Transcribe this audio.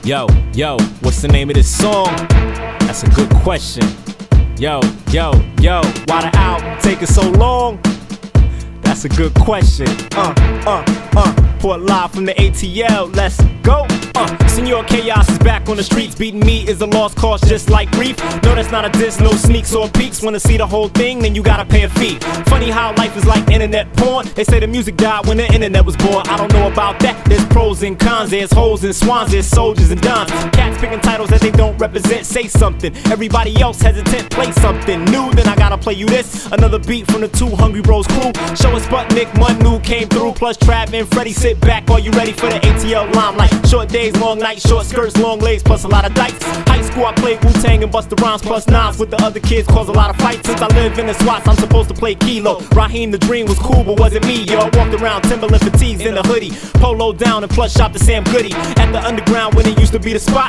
Yo, what's the name of this song? That's a good question. Yo, why the album taking so long? That's a good question. Port live from the ATL, let's go. Senor Chaos is back on the streets. Beating me is a lost cause just like grief. No, that's not a diss, no sneaks or peeks. Wanna see the whole thing, then you gotta pay a fee. Funny how life is like internet porn. They say the music died when the internet was born. I don't know about that, there's pros and cons. There's hoes and swans, there's soldiers and dons. Cats picking titles that they don't represent. Say something, everybody else hesitant. Play something new, then I gotta play you this. Another beat from the Two Hungry Bros crew. Show us Sputnik, Manu came through. Plus Trav and Freddy, sit back, are you ready for the ATL limelight? Short days, long nights, short skirts, long legs, plus a lot of dikes. High school I played Wu-Tang and Busta Rhymes, plus nines with the other kids, cause a lot of fights. Since I live in the SWATs, I'm supposed to play Kilo. Raheem the Dream was cool, but wasn't me, yo. I walked around Timberland fatigues in a hoodie, polo down and plus shop to Sam Goody. At the underground when it used to be the spot,